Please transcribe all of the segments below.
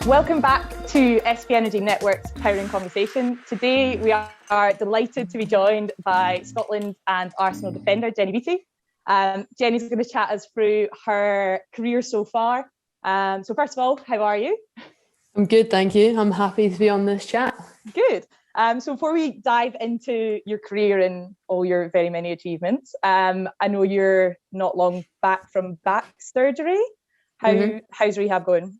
Welcome back to SP Energy Network's Powering Conversation. Today we are delighted to be joined by Scotland and Arsenal defender Jen Beattie. Jenny's going to chat us through her career so far. So first of all, how are you? I'm good, thank you. I'm happy to be on this chat. Good. So before we dive into your career and all your very many achievements, I know you're not long back from back surgery. How's rehab going?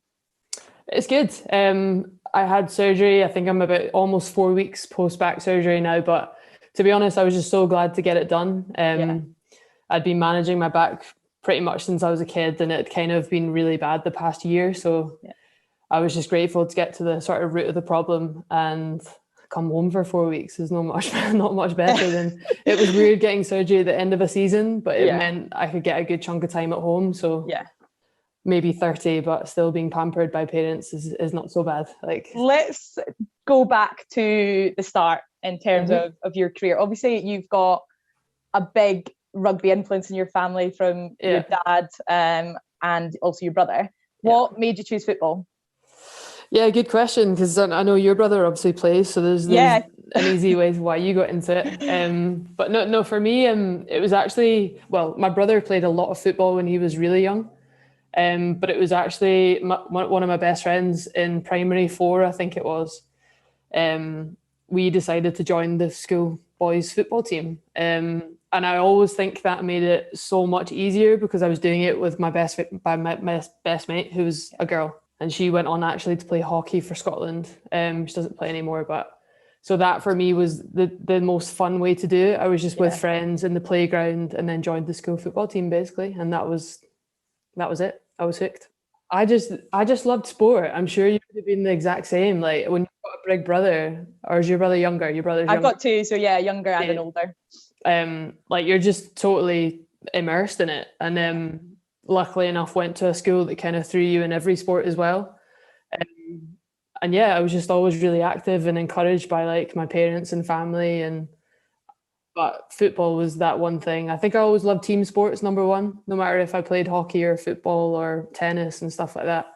It's good. I had surgery. I think I'm about almost 4 weeks post back surgery now. But to be honest, I was just so glad to get it done. I'd been managing my back pretty much since I was a kid, and it had kind of been really bad the past year. So I was just grateful to get to the sort of root of the problem, and come home for 4 weeks is not much better than it was weird getting surgery at the end of a season, but it meant I could get a good chunk of time at home. So maybe 30, but still being pampered by parents is not so bad. Let's go back to the start in terms of your career. Obviously, you've got a big rugby influence in your family from your dad and also your brother. What made you choose football? Yeah, good question, because I know your brother obviously plays, so there's an easy way why you got into it. But no, for me, it was actually, my brother played a lot of football when he was really young. But it was actually one of my best friends in primary 4, I think it was. We decided to join the school boys football team. And I always think that made it so much easier because I was doing it with my best mate, who was a girl. And she went on actually to play hockey for Scotland. She doesn't play anymore, but so that for me was the most fun way to do it. I was just with friends in the playground and then joined the school football team basically. And that was it. I was hooked. I just loved sport. I'm sure you would have been the exact same. Like when you've got a big brother, or is your brother younger? Your brother's younger. I've got 2, so younger and an older. Like you're just totally immersed in it. And luckily enough went to a school that kind of threw you in every sport as well. And I was just always really active and encouraged by like my parents and family, but football was that one thing. I think I always loved team sports, number one, no matter if I played hockey or football or tennis and stuff like that.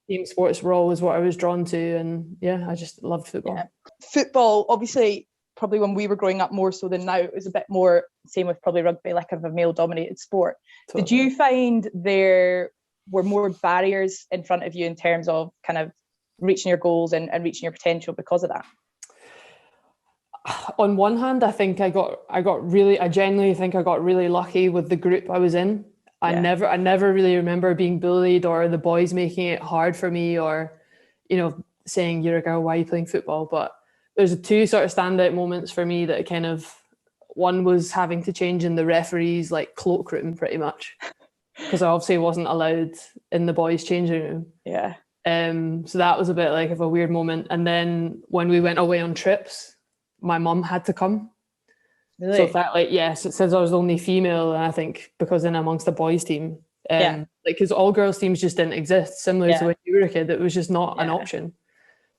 Team sports were always what I was drawn to. And I just loved football. Yeah. Football, obviously, probably when we were growing up more so than now, it was a bit more, same with probably rugby, like a male-dominated sport. Totally. Did you find there were more barriers in front of you in terms of kind of reaching your goals and reaching your potential because of that? On one hand, I think I genuinely think I got really lucky with the group I was in. I never really remember being bullied or the boys making it hard for me or, saying you're a girl, why are you playing football? But there's 2 sort of standout moments for me that kind of, one was having to change in the referee's like cloakroom pretty much because I obviously wasn't allowed in the boys' changing room. Yeah. So that was a bit like of a weird moment. And then when we went away on trips, my mum had to come. Really? So that it says I was the only female, and I think because in amongst the boys team, because all girls teams just didn't exist, similar to when you were a kid, it was just not an option.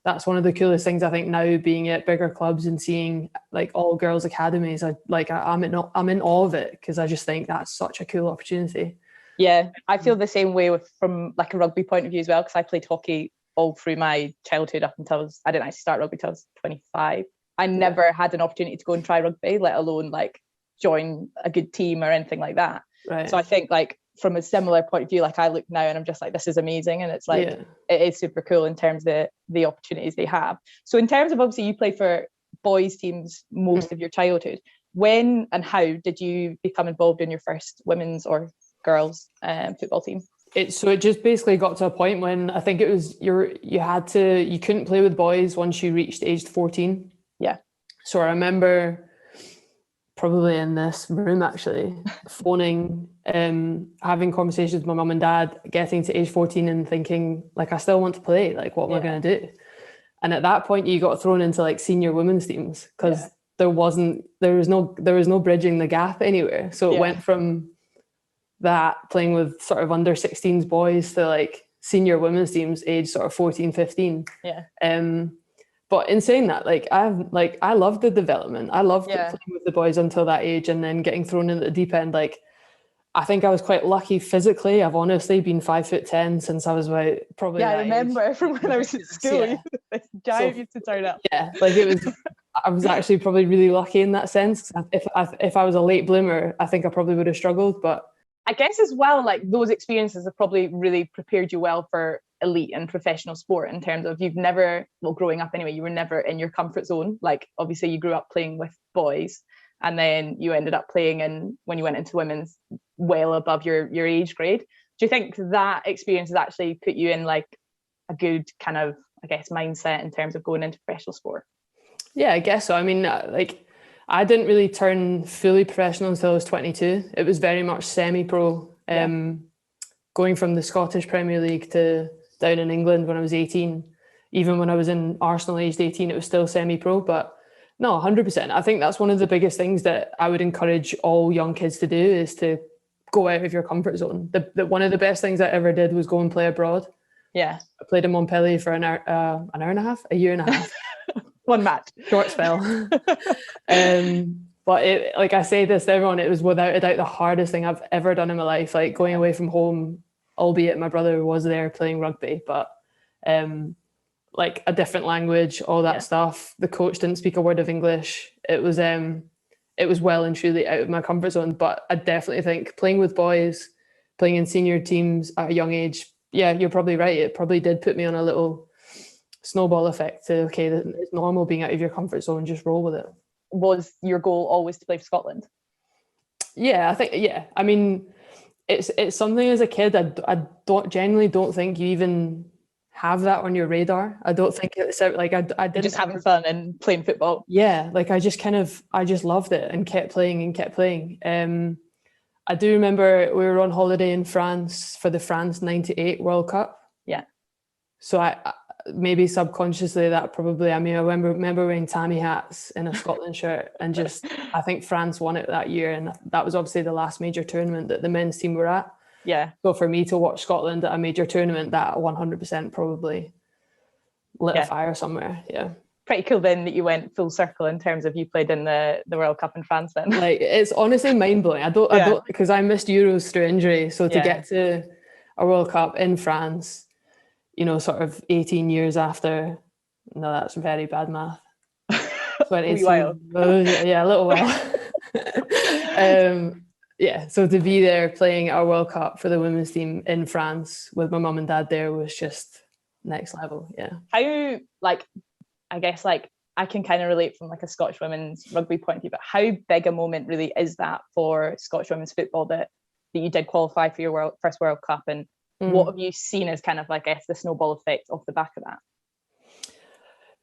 That's one of the coolest things I think now, being at bigger clubs and seeing like all girls academies. I'm in awe of it because I just think that's such a cool opportunity. Yeah, I feel the same way from like a rugby point of view as well, because I played hockey all through my childhood up until I didn't actually start rugby until I was 25. I never had an opportunity to go and try rugby, let alone like join a good team or anything like that. Right. So I think like from a similar point of view, like I look now and I'm just like, this is amazing. And it's like, it is super cool in terms of the opportunities they have. So in terms of, obviously you play for boys teams most of your childhood. When and how did you become involved in your first women's or girls football team? It just basically got to a point when I think it was you couldn't play with boys once you reached aged 14. Yeah. So I remember probably in this room actually phoning, having conversations with my mum and dad, getting to age 14 and thinking like, I still want to play, like what am I going to do? And at that point you got thrown into like senior women's teams because there was no bridging the gap anywhere. So it went from that playing with sort of under 16s boys to like senior women's teams age sort of 14, 15. But in saying that, I loved the development. I loved playing with the boys until that age, and then getting thrown into the deep end. Like I think I was quite lucky physically. I've honestly been 5'10" since I was about probably. Yeah, I remember age. from when I was at school. Yeah. This giant used to turn up. Yeah, like it was. I was actually probably really lucky in that sense. If I was a late bloomer, I think I probably would have struggled. But I guess as well, like those experiences have probably really prepared you well for elite and professional sport, in terms of you've never, well, growing up anyway, you were never in your comfort zone. Like obviously you grew up playing with boys, and then you ended up playing in, when you went into women's, well above your age grade. Do you think that experience has actually put you in like a good kind of, I guess, mindset in terms of going into professional sport? Yeah, I guess so. I mean, like I didn't really turn fully professional until I was 22. It was very much semi-pro. Going from the Scottish Premier League to down in England when I was 18. Even when I was in Arsenal aged 18, it was still semi-pro. But no, 100%. I think that's one of the biggest things that I would encourage all young kids to do, is to go out of your comfort zone. One of the best things I ever did was go and play abroad. Yeah. I played in Montpellier for an hour and a half, a year and a half. One match. Short spell. But it, like I say this to everyone, it was without a doubt the hardest thing I've ever done in my life. Like going away from home, albeit my brother was there playing rugby, but like a different language, all that stuff. The coach didn't speak a word of English. It was well and truly out of my comfort zone. But I definitely think playing with boys, playing in senior teams at a young age, yeah, you're probably right. It probably did put me on a little snowball effect to, okay, it's normal being out of your comfort zone, just roll with it. Was your goal always to play for Scotland? Yeah, I think, yeah. I mean, it's something as a kid, I generally don't think you even have that on your radar. I don't think it's like I didn't. Just having fun and playing football. Yeah, like I just loved it and kept playing and kept playing. I do remember we were on holiday in France for the France 98 World Cup. Yeah. So I maybe subconsciously that probably, I mean, I remember wearing Tammy hats in a Scotland shirt, and just, I think France won it that year, and that was obviously the last major tournament that the men's team were at. Yeah. So for me to watch Scotland at a major tournament, that 100% probably lit a fire somewhere. Yeah. Pretty cool then that you went full circle in terms of you played in the World Cup in France then. Like, it's honestly mind-blowing. I don't, because I missed Euros through injury. So to get to a World Cup in France, you know, sort of 18 years after, no, that's very bad math. 20, yeah, a little while. Yeah, so to be there playing our World Cup for the women's team in France with my mum and dad there was just next level. Yeah. How, like, I guess, like, I can kind of relate from like a Scottish women's rugby point of view, but how big a moment really is that for Scottish women's football that you did qualify for your first World Cup, and what have you seen as kind of, like, I guess, the snowball effect off the back of that?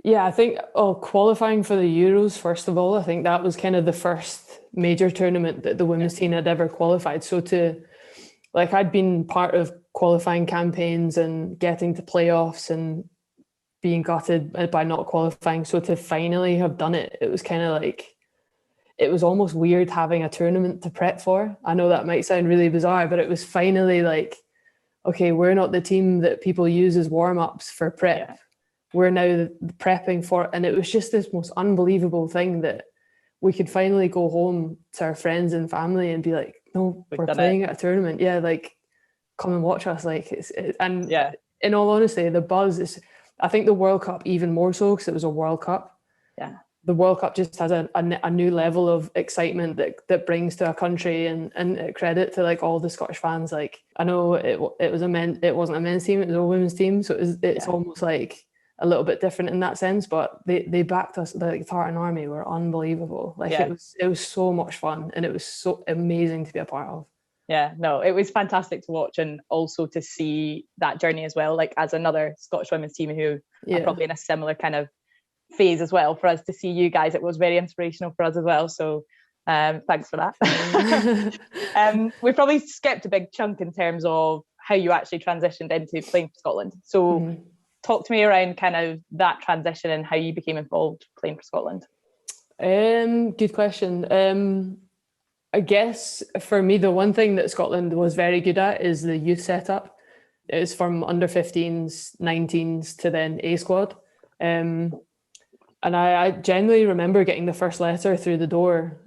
Yeah, I think qualifying for the Euros, first of all, I think that was kind of the first major tournament that the women's team had ever qualified. So I'd been part of qualifying campaigns and getting to playoffs and being gutted by not qualifying. So to finally have done it, it was kind of like, it was almost weird having a tournament to prep for. I know that might sound really bizarre, but it was finally like, okay, we're not the team that people use as warm-ups for prep. Yeah. We're now prepping for it. And it was just this most unbelievable thing that we could finally go home to our friends and family and be like, no, we're playing at a tournament. Yeah, like, come and watch us. Like, in all honesty, the buzz is, I think the World Cup even more so, because it was a World Cup. Yeah. The World Cup just has a new level of excitement that brings to a country, and credit to like all the Scottish fans. Like, I know it wasn't a men's team, it was a women's team, so it's almost like a little bit different in that sense, but they backed us. The Tartan Army were unbelievable. Like, it was so much fun, and it was so amazing to be a part of. Yeah, no, it was fantastic to watch, and also to see that journey as well, like as another Scottish women's team who are probably in a similar kind of phase as well. For us to see you guys, it was very inspirational for us as well, so thanks for that. We probably skipped a big chunk in terms of how you actually transitioned into playing for Scotland, so talk to me around kind of that transition and how you became involved playing for Scotland. Good question. I guess for me, the one thing that Scotland was very good at is the youth setup. It was from under 15s, 19s to then A squad. And I generally remember getting the first letter through the door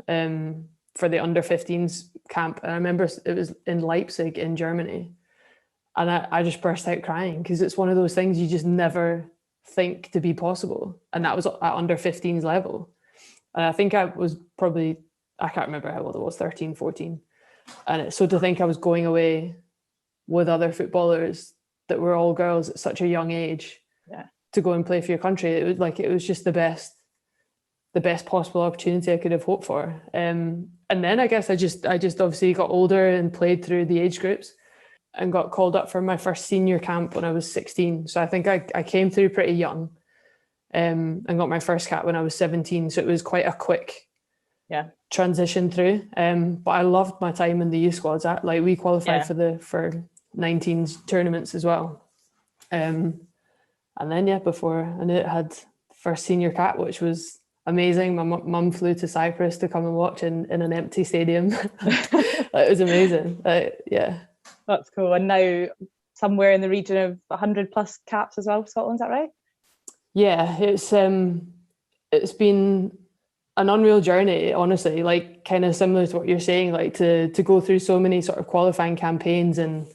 for the under 15s camp, and I remember it was in Leipzig in Germany, and I just burst out crying because it's one of those things you just never think to be possible, and that was at under 15s level. And I think I was probably, I can't remember how old I was, 13, 14, and so to think I was going away with other footballers that were all girls at such a young age to go and play for your country, it was just the best possible opportunity I could have hoped for. And then I guess I just obviously got older and played through the age groups and got called up for my first senior camp when I was 16. So I think I came through pretty young, and got my first cap when I was 17. So it was quite a quick transition through. But I loved my time in the youth squads. We qualified for 19s tournaments as well. And then before I knew it, had first senior cap, which was amazing. My mum flew to Cyprus to come and watch in an empty stadium. It was amazing. That's cool. And now somewhere in the region of 100 plus caps as well for Scotland, is that right? Yeah, it's been an unreal journey, honestly, like kind of similar to what you're saying, like to go through so many sort of qualifying campaigns. And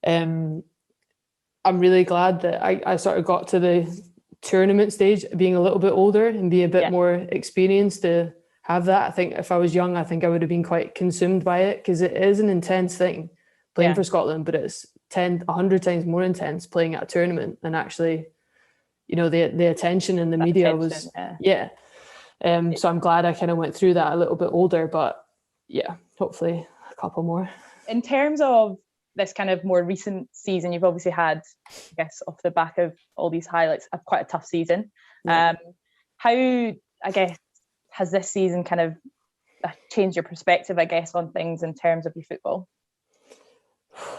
I'm really glad that I sort of got to the tournament stage being a little bit older and be a bit more experienced to have that. I think if I was young, I think I would have been quite consumed by it, because it is an intense thing playing for Scotland, but it's 100 times more intense playing at a tournament. And actually, the attention in the media was so I'm glad I kind of went through that a little bit older, but hopefully a couple more. In terms of this kind of more recent season, you've obviously had, I guess, off the back of all these highlights, quite a tough season. How, I guess, has this season kind of changed your perspective, I guess, on things in terms of your football?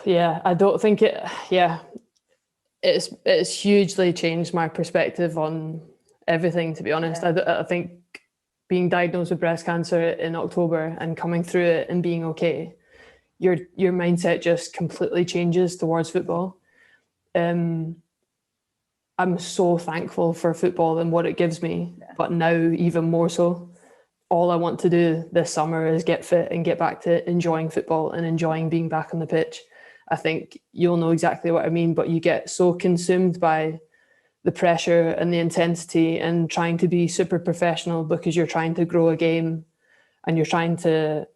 Yeah, I don't think it's hugely changed my perspective on everything, to be honest. I think being diagnosed with breast cancer in October and coming through it and being okay, your mindset just completely changes towards football. I'm so thankful for football and what it gives me, but now even more so. All I want to do this summer is get fit and get back to enjoying football and enjoying being back on the pitch. I think you'll know exactly what I mean, but you get so consumed by the pressure and the intensity and trying to be super professional because you're trying to grow a game and you're trying to,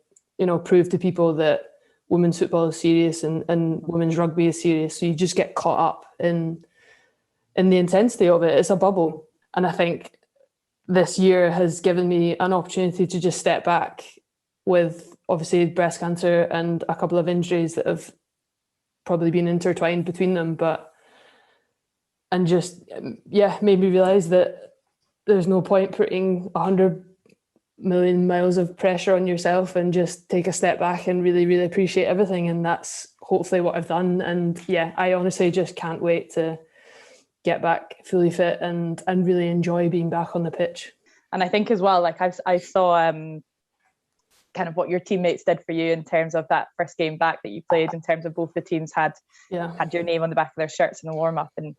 prove to people that women's football is serious and women's rugby is serious. So you just get caught up in the intensity of it. It's a bubble. And I think this year has given me an opportunity to just step back with obviously breast cancer and a couple of injuries that have probably been intertwined between them, and just made me realise that there's no point putting 100 million miles of pressure on yourself, and just take a step back and really, really appreciate everything. And that's hopefully what I've done. And I honestly just can't wait to get back fully fit and really enjoy being back on the pitch. And I think as well, like I saw kind of what your teammates did for you in terms of that first game back that you played, in terms of both the teams had your name on the back of their shirts in the warm-up. And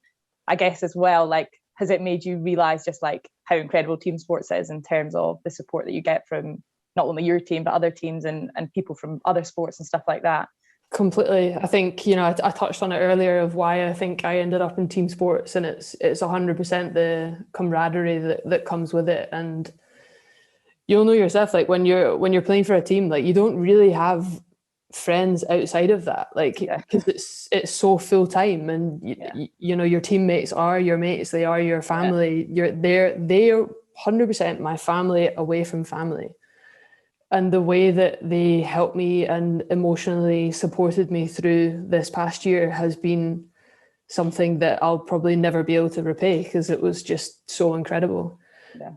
I guess as well, like, has it made you realise just like how incredible team sports is in terms of the support that you get from not only your team but other teams and people from other sports and stuff like that? Completely. I think, I touched on it earlier of why I think I ended up in team sports, and it's 100% the camaraderie that comes with it. And you'll know yourself, like when you're playing for a team, like you don't really have friends outside of that, like because it's so full time, and your teammates are your mates, they are your family. They're 100% my family away from family. And the way that they helped me and emotionally supported me through this past year has been something that I'll probably never be able to repay, because it was just so incredible.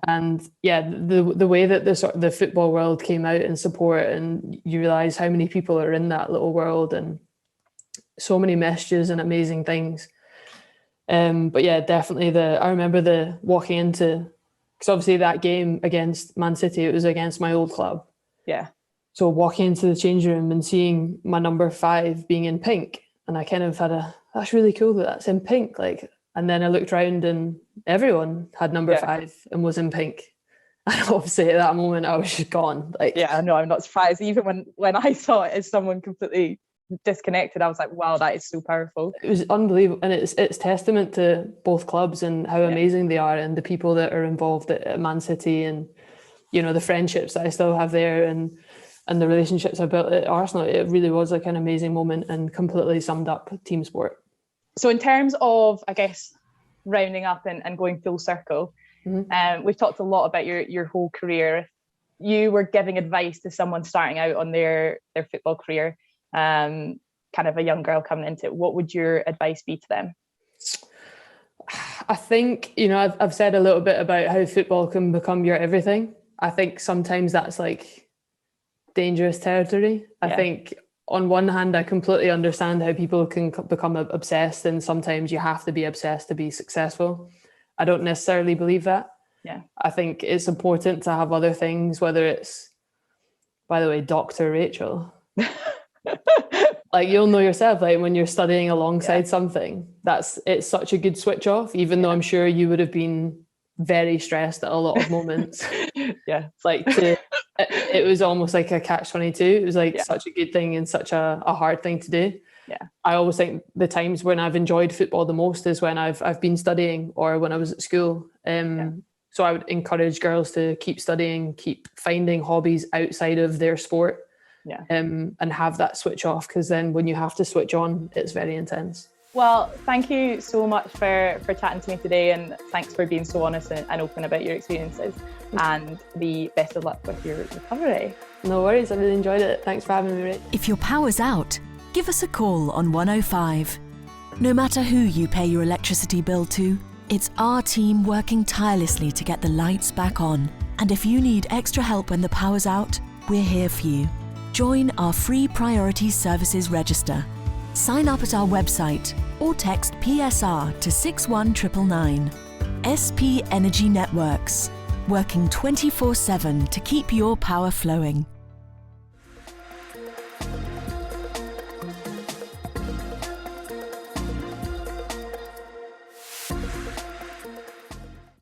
And the way that the football world came out in support, and you realise how many people are in that little world, and so many messages and amazing things. But definitely I remember walking into, because obviously that game against Man City, it was against my old club. So walking into the change room and seeing my number 5 being in pink, and I kind of had that's really cool that's in pink, like. And then I looked around and everyone had number 5 and was in pink. And obviously at that moment I was just gone. Like, yeah, no, I'm not surprised. Even when I saw it as someone completely disconnected, I was like, wow, that is so powerful. It was unbelievable, and it's testament to both clubs and how amazing they are, and the people that are involved at Man City, and the friendships that I still have there, and the relationships I built at Arsenal. It really was like an amazing moment and completely summed up team sport. So in terms of, I guess, rounding up and going full circle, we've talked a lot about your whole career. If you were giving advice to someone starting out on their football career, kind of a young girl coming into it, what would your advice be to them? I think, I've said a little bit about how football can become your everything. I think sometimes that's like dangerous territory. I think on one hand, I completely understand how people can become obsessed, and sometimes you have to be obsessed to be successful. I don't necessarily believe that. Yeah. I think it's important to have other things, whether it's, by the way, Dr. Rachel. Like, you'll know yourself, like when you're studying alongside something, it's such a good switch off, even though I'm sure you would have been very stressed at a lot of moments. Like it was almost like a catch-22. It was like such a good thing and such a hard thing to do. I always think the times when I've enjoyed football the most is when I've been studying or when I was at school. So I would encourage girls to keep studying, keep finding hobbies outside of their sport, and have that switch off, because then when you have to switch on, it's very intense. Well, thank you so much for chatting to me today, and thanks for being so honest and open about your experiences, and the best of luck with your recovery. No worries, I really enjoyed it. Thanks for having me, Rach. If your power's out, give us a call on 105. No matter who you pay your electricity bill to, it's our team working tirelessly to get the lights back on. And if you need extra help when the power's out, we're here for you. Join our free Priority Services register. Sign up at our website or text PSR to 61999. SP Energy Networks, working 24/7 to keep your power flowing.